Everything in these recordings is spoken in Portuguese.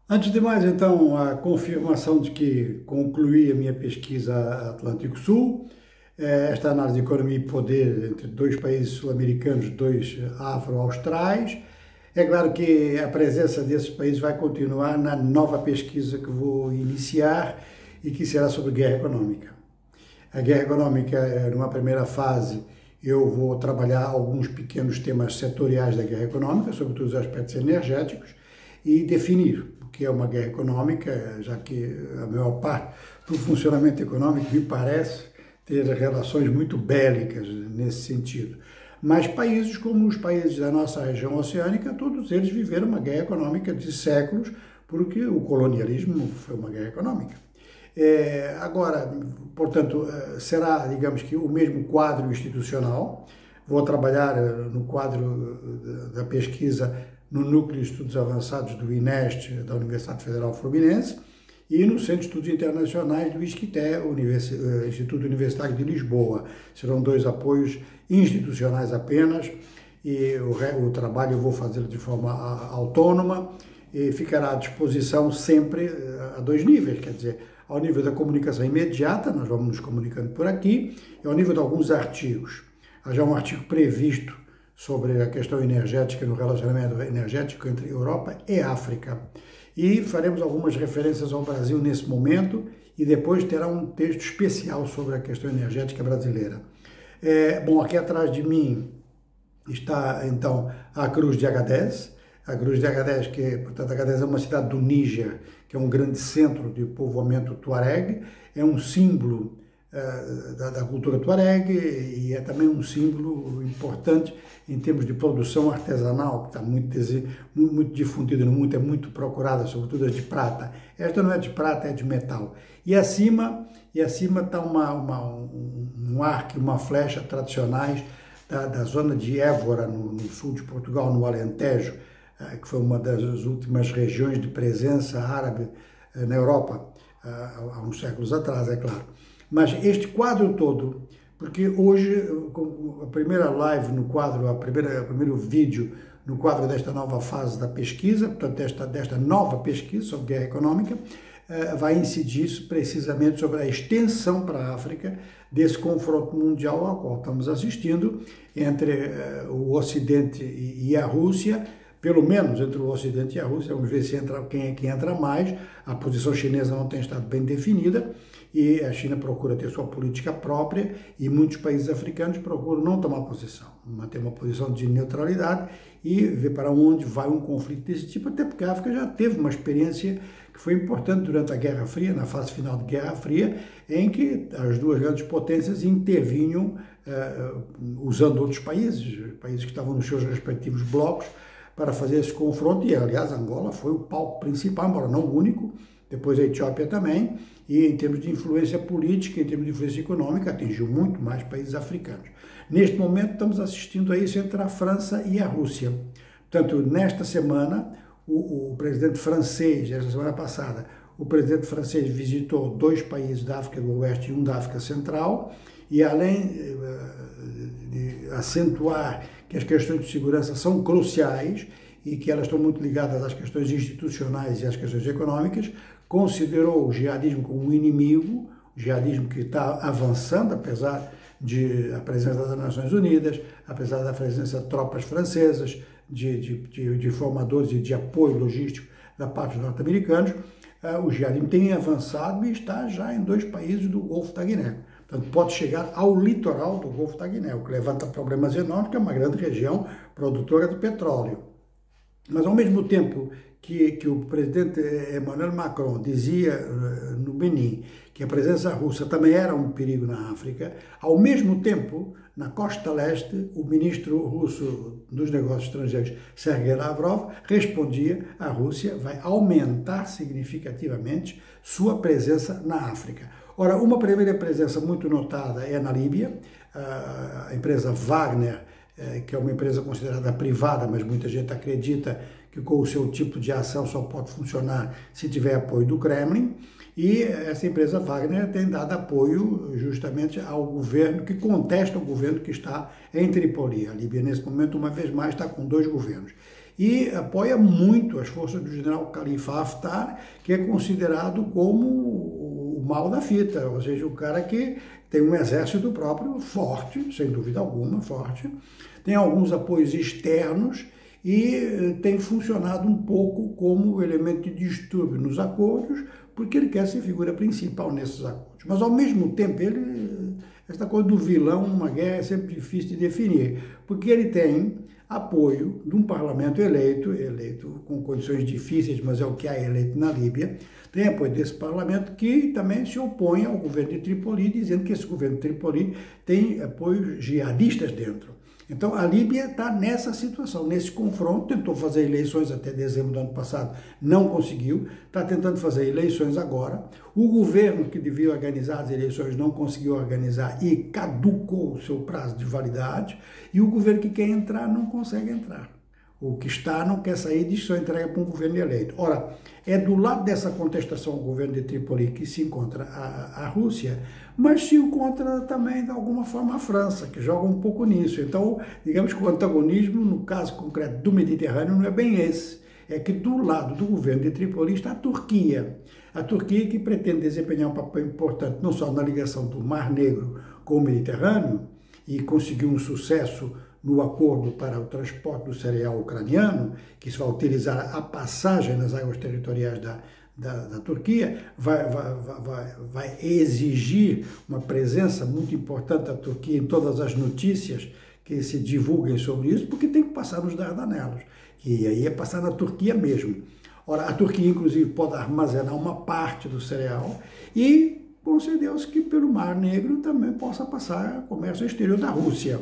Antes de mais, então, a confirmação de que concluí a minha pesquisa Atlântico Sul, esta análise de economia e poder entre dois países sul-americanos, dois afro-austrais. É claro que a presença desses países vai continuar na nova pesquisa que vou iniciar e que será sobre guerra econômica. A guerra econômica, numa primeira fase, eu vou trabalhar alguns pequenos temas setoriais da guerra econômica, sobretudo os aspectos energéticos, e definir o que é uma guerra econômica, já que a maior parte do funcionamento econômico me parece ter relações muito bélicas nesse sentido. Mas países como os países da nossa região oceânica, todos eles viveram uma guerra econômica de séculos, porque o colonialismo foi uma guerra econômica. Agora, portanto, será, digamos que, o mesmo quadro institucional. Vou trabalhar no quadro da pesquisa no Núcleo de Estudos Avançados do INEST, da Universidade Federal Fluminense, e no Centro de Estudos Internacionais do ISCTE, Instituto Universitário de Lisboa. Serão dois apoios institucionais apenas, e o trabalho eu vou fazê-lo de forma autônoma, e ficará à disposição sempre a dois níveis, quer dizer, ao nível da comunicação imediata, nós vamos nos comunicando por aqui, e ao nível de alguns artigos. Há já um artigo previsto sobre a questão energética, no relacionamento energético entre Europa e África. E faremos algumas referências ao Brasil nesse momento, e depois terá um texto especial sobre a questão energética brasileira. Bom, aqui atrás de mim está, então, a Cruz de Agadez. A Cruz de Agadez, portanto, Agadez é uma cidade do Níger, que é um grande centro de povoamento tuareg, é um símbolo da cultura tuareg e é também um símbolo importante em termos de produção artesanal, que está muito difundida no mundo, é muito procurada, sobretudo as de prata. Esta não é de prata, é de metal. E acima está um arco e uma flecha tradicionais da zona de Évora, no sul de Portugal, no Alentejo, que foi uma das últimas regiões de presença árabe na Europa, há uns séculos atrás, é claro. Mas este quadro todo, porque hoje, a primeira live no quadro, o primeiro vídeo no quadro desta nova fase da pesquisa, portanto, desta nova pesquisa sobre guerra econômica, vai incidir precisamente sobre a extensão para a África desse confronto mundial ao qual estamos assistindo entre o Ocidente e a Rússia, pelo menos entre o Ocidente e a Rússia. Vamos ver quem é que entra mais. A posição chinesa não tem estado bem definida, e a China procura ter sua política própria, e muitos países africanos procuram não tomar posição, manter uma posição de neutralidade e ver para onde vai um conflito desse tipo, até porque a África já teve uma experiência que foi importante durante a Guerra Fria, na fase final da Guerra Fria, em que as duas grandes potências intervinham usando outros países que estavam nos seus respectivos blocos, para fazer esse confronto. E, aliás, Angola foi o palco principal, embora não o único, depois a Etiópia também, e em termos de influência política, em termos de influência econômica, atingiu muito mais países africanos. Neste momento, estamos assistindo a isso entre a França e a Rússia. Portanto, nesta semana, o presidente francês, esta semana passada, o presidente francês visitou dois países da África do Oeste e um da África Central, e além de acentuar que as questões de segurança são cruciais e que elas estão muito ligadas às questões institucionais e às questões econômicas, considerou o jihadismo como um inimigo, o jihadismo que está avançando, apesar da presença das Nações Unidas, apesar da presença de tropas francesas, de formadores e de apoio logístico da parte dos norte-americanos. O jihadismo tem avançado e está já em dois países do Golfo da Guiné. Portanto, pode chegar ao litoral do Golfo da Guiné, o que levanta problemas enormes, porque é uma grande região produtora de petróleo. Mas, ao mesmo tempo que o presidente Emmanuel Macron dizia no Benin que a presença russa também era um perigo na África, ao mesmo tempo, na costa leste, o ministro russo dos Negócios Estrangeiros, Sergei Lavrov, respondia: a Rússia vai aumentar significativamente sua presença na África. Ora, uma primeira presença muito notada é na Líbia. A empresa Wagner, que é uma empresa considerada privada, mas muita gente acredita que com o seu tipo de ação só pode funcionar se tiver apoio do Kremlin, e essa empresa Wagner tem dado apoio justamente ao governo que contesta o governo que está em Tripoli. A Líbia, nesse momento, uma vez mais, está com dois governos. e apoia muito as forças do general Khalifa Haftar, que é considerado como o mal da fita, ou seja, o cara que tem um exército próprio forte, sem dúvida alguma, forte, tem alguns apoios externos e tem funcionado um pouco como elemento de distúrbio nos acordos, porque ele quer ser figura principal nesses acordos. Mas, ao mesmo tempo, essa coisa do vilão numa guerra é sempre difícil de definir, porque ele tem apoio de um parlamento eleito com condições difíceis, mas é o que há eleito na Líbia, tem apoio desse parlamento que também se opõe ao governo de Trípoli, dizendo que esse governo de Trípoli tem apoios jihadistas dentro. Então, a Líbia está nessa situação, nesse confronto, tentou fazer eleições até dezembro do ano passado, não conseguiu, está tentando fazer eleições agora. O governo que devia organizar as eleições não conseguiu organizar e caducou o seu prazo de validade, e o governo que quer entrar não consegue entrar. O que está não quer sair disso, só entrega para um governo eleito. Ora, é do lado dessa contestação ao governo de Trípoli que se encontra a Rússia, mas se encontra também, de alguma forma, a França, que joga um pouco nisso. Então, digamos que o antagonismo, no caso concreto do Mediterrâneo, não é bem esse. É que do lado do governo de Trípoli está a Turquia. A Turquia que pretende desempenhar um papel importante não só na ligação do Mar Negro com o Mediterrâneo, e conseguiu um sucesso no acordo para o transporte do cereal ucraniano, que se vai utilizar a passagem nas águas territoriais da Turquia, vai exigir uma presença muito importante da Turquia em todas as notícias que se divulguem sobre isso, porque tem que passar nos Dardanelos, e aí é passar na Turquia mesmo. Ora, a Turquia, inclusive, pode armazenar uma parte do cereal e concedeu-se que pelo Mar Negro também possa passar comércio exterior da Rússia.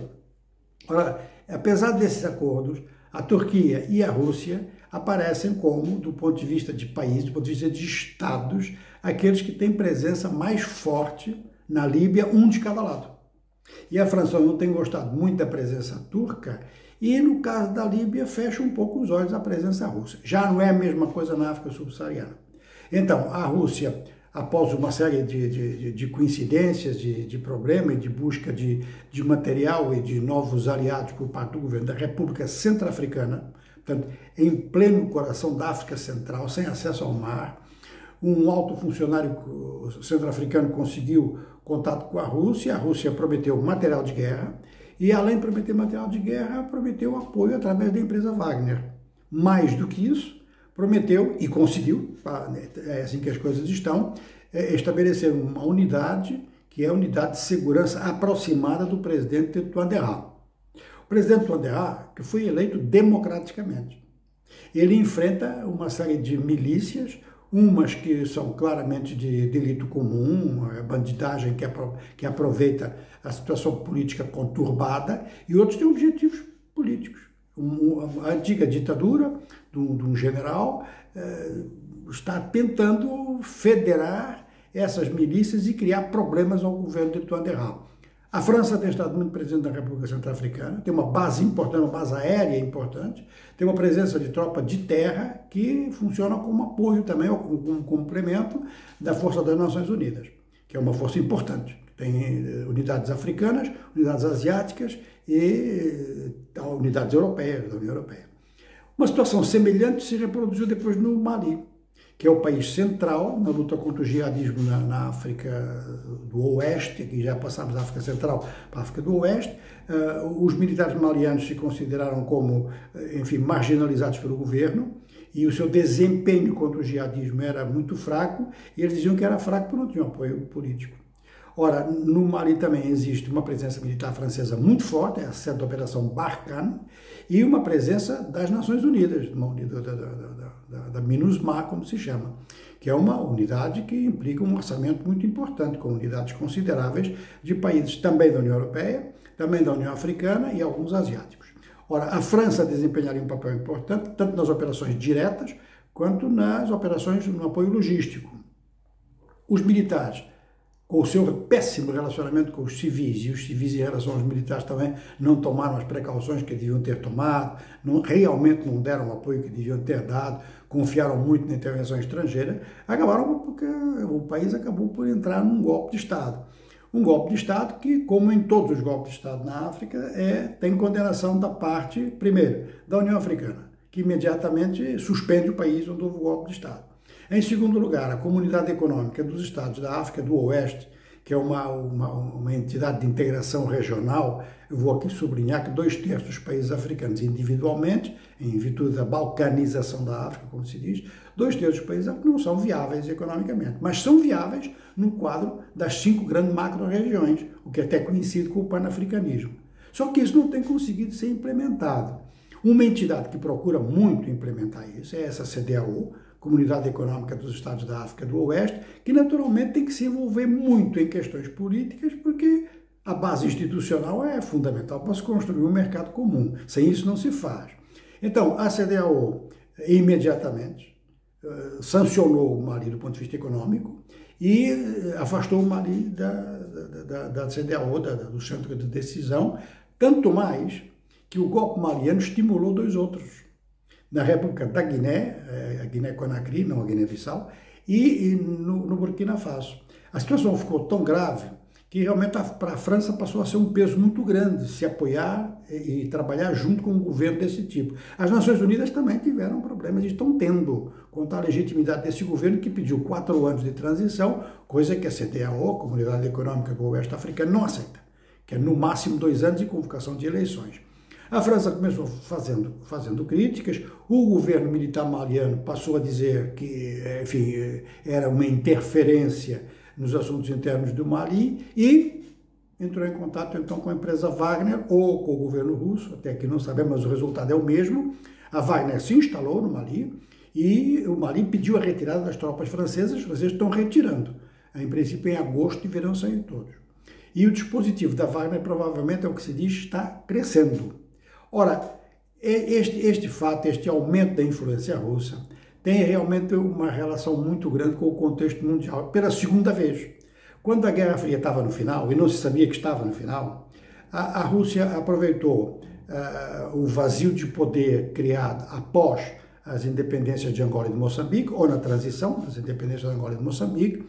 Ora, apesar desses acordos, a Turquia e a Rússia aparecem como, do ponto de vista de país, do ponto de vista de estados, aqueles que têm presença mais forte na Líbia, um de cada lado. E a França não tem gostado muito da presença turca e, no caso da Líbia, fecha um pouco os olhos à presença russa. Já não é a mesma coisa na África subsaariana. Então, a Rússia, após uma série de coincidências, de problemas, de busca de material e de novos aliados por parte do governo da República Centro-Africana, portanto, em pleno coração da África Central, sem acesso ao mar, um alto funcionário centro-africano conseguiu contato com a Rússia prometeu material de guerra, e além de prometer material de guerra, prometeu apoio através da empresa Wagner. Mais do que isso, prometeu e conseguiu, é assim que as coisas estão, estabelecer uma unidade, que é a unidade de segurança aproximada do presidente Touadéra. O presidente Touadéra, que foi eleito democraticamente, ele enfrenta uma série de milícias, umas que são claramente de delito comum, a bandidagem que aproveita a situação política conturbada, e outros têm objetivos políticos. A antiga ditadura de um general está tentando federar essas milícias e criar problemas ao governo de Touadéra. A França tem estado muito presente na República Centro-Africana, tem uma base importante, uma base aérea importante, tem uma presença de tropa de terra que funciona como apoio também, ou como complemento da Força das Nações Unidas, que é uma força importante. Tem unidades africanas, unidades asiáticas e unidades europeias, da União Europeia. Uma situação semelhante se reproduziu depois no Mali, que é o país central na luta contra o jihadismo na África do Oeste, aqui já passamos da África Central para a África do Oeste. Os militares malianos se consideraram como, enfim, marginalizados pelo governo, e o seu desempenho contra o jihadismo era muito fraco, e eles diziam que era fraco porque não tinham apoio político. Ora, no Mali também existe uma presença militar francesa muito forte, é a sede da Operação Barkhane, e uma presença das Nações Unidas, da MINUSMA, como se chama, que é uma unidade que implica um orçamento muito importante, com unidades consideráveis de países também da União Europeia, também da União Africana e alguns asiáticos. Ora, a França desempenharia um papel importante, tanto nas operações diretas, quanto nas operações no apoio logístico. Os militares, com o seu péssimo relacionamento com os civis, e os civis em relação aos militares também não tomaram as precauções que deviam ter tomado, realmente não deram o apoio que deviam ter dado, confiaram muito na intervenção estrangeira, acabaram porque o país acabou por entrar num golpe de Estado. Um golpe de Estado que, como em todos os golpes de Estado na África, tem condenação da parte, primeiro, da União Africana, que imediatamente suspende o país onde houve o golpe de Estado. Em segundo lugar, a Comunidade Econômica dos Estados da África do Oeste, que é uma entidade de integração regional. Eu vou aqui sublinhar que 2/3 dos países africanos individualmente, em virtude da balcanização da África, como se diz, 2/3 dos países não são viáveis economicamente, mas são viáveis no quadro das 5 grandes macro-regiões, o que é até conhecido como panafricanismo. Só que isso não tem conseguido ser implementado. Uma entidade que procura muito implementar isso é essa CEDEAO, Comunidade Econômica dos Estados da África do Oeste, que naturalmente tem que se envolver muito em questões políticas, porque a base institucional é fundamental para se construir um mercado comum. Sem isso não se faz. Então, a CEDEAO imediatamente sancionou o Mali do ponto de vista econômico e afastou o Mali da CEDEAO, do centro de decisão, tanto mais que o golpe maliano estimulou 2 outros. Na República da Guiné, a Guiné-Conakry, não a Guiné-Bissau, e no Burkina Faso. A situação ficou tão grave que realmente para a França passou a ser um peso muito grande se apoiar e trabalhar junto com um governo desse tipo. As Nações Unidas também tiveram problemas e estão tendo quanto à legitimidade desse governo que pediu 4 anos de transição, coisa que a CEDEAO, Comunidade Econômica do Oeste Africano, não aceita, que é no máximo 2 anos de convocação de eleições. A França começou fazendo críticas, o governo militar maliano passou a dizer que, enfim, era uma interferência nos assuntos internos do Mali e entrou em contato então com a empresa Wagner ou com o governo russo, até que não sabemos, mas o resultado é o mesmo. A Wagner se instalou no Mali e o Mali pediu a retirada das tropas francesas, os franceses estão retirando. Em princípio, em agosto deverão sair todos. E o dispositivo da Wagner, provavelmente, é o que se diz, está crescendo. Ora, este fato, este aumento da influência russa, tem realmente uma relação muito grande com o contexto mundial, pela segunda vez. Quando a Guerra Fria estava no final, e não se sabia que estava no final, a Rússia aproveitou o vazio de poder criado após as independências de Angola e de Moçambique, ou na transição das independências de Angola e de Moçambique,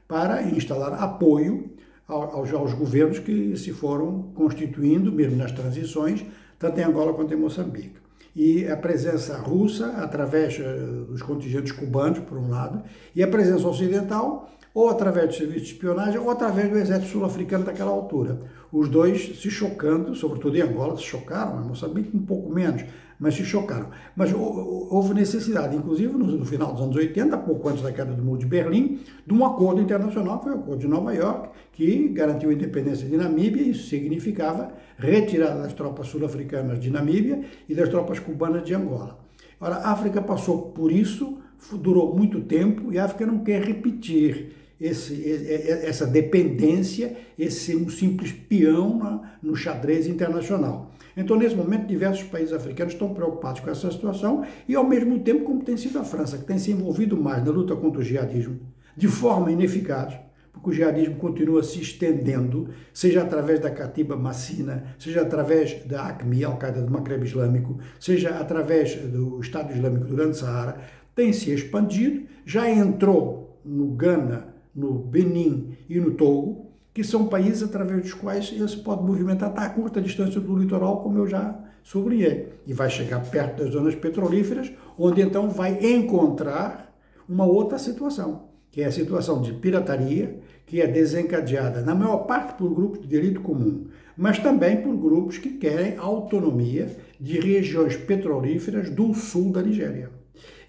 para instalar apoio aos governos que se foram constituindo, mesmo nas transições, tanto em Angola quanto em Moçambique. E a presença russa, através dos contingentes cubanos, por um lado, e a presença ocidental, ou através do serviço de espionagem, ou através do exército sul-africano daquela altura. Os dois se chocando, sobretudo em Angola, se chocaram, em Moçambique um pouco menos, mas se chocaram. Mas houve necessidade, inclusive no final dos anos 80, pouco antes da queda do Muro de Berlim, de um acordo internacional, que foi o Acordo de Nova York, que garantiu a independência de Namíbia. Isso significava retirada das tropas sul-africanas de Namíbia e das tropas cubanas de Angola. Ora, a África passou por isso, durou muito tempo, e a África não quer repetir essa dependência, esse um simples peão no xadrez internacional. Então, nesse momento, diversos países africanos estão preocupados com essa situação e, ao mesmo tempo, como tem sido a França, que tem se envolvido mais na luta contra o jihadismo, de forma ineficaz, porque o jihadismo continua se estendendo, seja através da Katiba Massina, seja através da AQMI, Al-Qaeda do Maghreb Islâmico, seja através do Estado Islâmico do Grande Saara, tem se expandido, já entrou no Ghana, no Benin e no Togo, que são países através dos quais ele se pode movimentar a curta distância do litoral, como eu já sublinhei, e vai chegar perto das zonas petrolíferas, onde então vai encontrar uma outra situação, que é a situação de pirataria, que é desencadeada, na maior parte, por grupos de delito comum, mas também por grupos que querem autonomia de regiões petrolíferas do sul da Nigéria.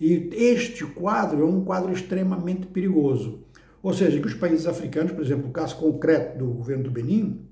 E este quadro é um quadro extremamente perigoso. Ou seja, que os países africanos, por exemplo, o caso concreto do governo do Benin,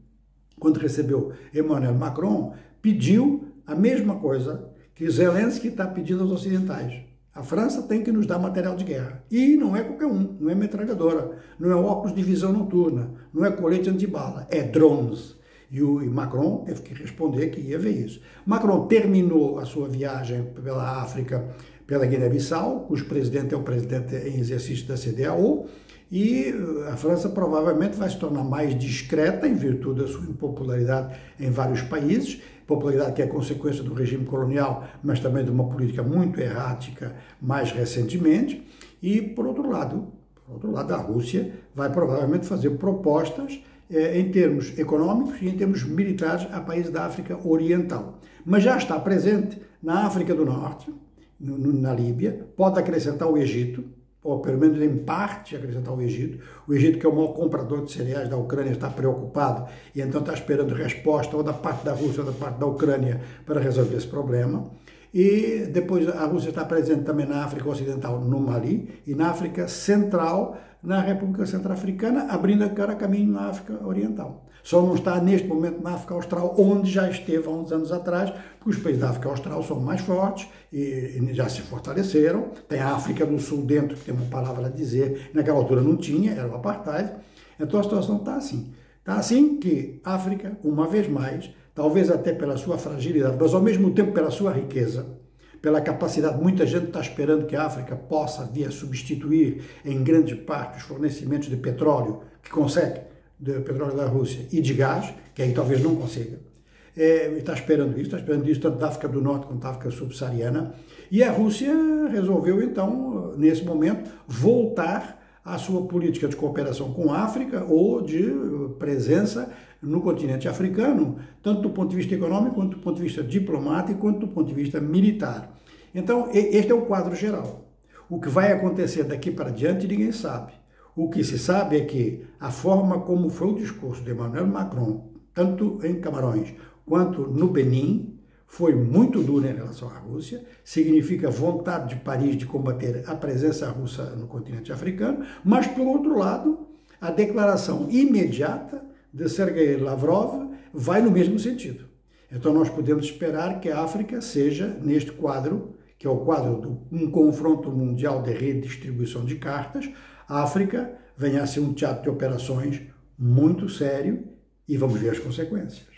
quando recebeu Emmanuel Macron, pediu a mesma coisa que Zelensky está pedindo aos ocidentais. A França tem que nos dar material de guerra. E não é qualquer um, não é metralhadora, não é óculos de visão noturna, não é colete antibala, é drones. E Macron teve que responder que ia ver isso. Macron terminou a sua viagem pela África, pela Guiné-Bissau, cujo presidente é o presidente em exercício da CEDEAO, e a França provavelmente vai se tornar mais discreta em virtude da sua impopularidade em vários países, popularidade que é consequência do regime colonial, mas também de uma política muito errática mais recentemente. E, por outro lado, a Rússia vai provavelmente fazer propostas em termos econômicos e em termos militares a países da África Oriental. Mas já está presente na África do Norte na Líbia, pode acrescentar o Egito, ou pelo menos em parte acrescentar o Egito. O Egito, que é o maior comprador de cereais da Ucrânia, está preocupado e então está esperando resposta ou da parte da Rússia ou da parte da Ucrânia para resolver esse problema. E depois a Rússia está presente também na África Ocidental, no Mali, e na África Central, na República Centro-Africana, abrindo agora caminho na África Oriental. Só não está neste momento na África Austral, onde já esteve há uns anos atrás, porque os países da África Austral são mais fortes e já se fortaleceram. Tem a África do Sul dentro, que tem uma palavra a dizer, naquela altura não tinha, era o apartheid. Então a situação está assim. Está assim que a África, uma vez mais, talvez até pela sua fragilidade, mas ao mesmo tempo pela sua riqueza, pela capacidade, muita gente está esperando que a África possa vir a substituir em grande parte os fornecimentos de petróleo que consegue, de petróleo da Rússia e de gás, que aí talvez não consiga. Está esperando isso tanto da África do Norte quanto da África subsaariana, e a Rússia resolveu então, nesse momento, voltar à sua política de cooperação com a África ou de presença no continente africano, tanto do ponto de vista econômico, quanto do ponto de vista diplomático, quanto do ponto de vista militar. Então, este é o quadro geral. O que vai acontecer daqui para diante, ninguém sabe. O que se sabe é que a forma como foi o discurso de Emmanuel Macron, tanto em Camarões quanto no Benin, foi muito duro em relação à Rússia, significa vontade de Paris de combater a presença russa no continente africano, mas, por outro lado, a declaração imediata de Sergei Lavrov vai no mesmo sentido. Então nós podemos esperar que a África seja, neste quadro, que é o quadro de um confronto mundial de redistribuição de cartas, a África venha a ser um teatro de operações muito sério e vamos ver as consequências.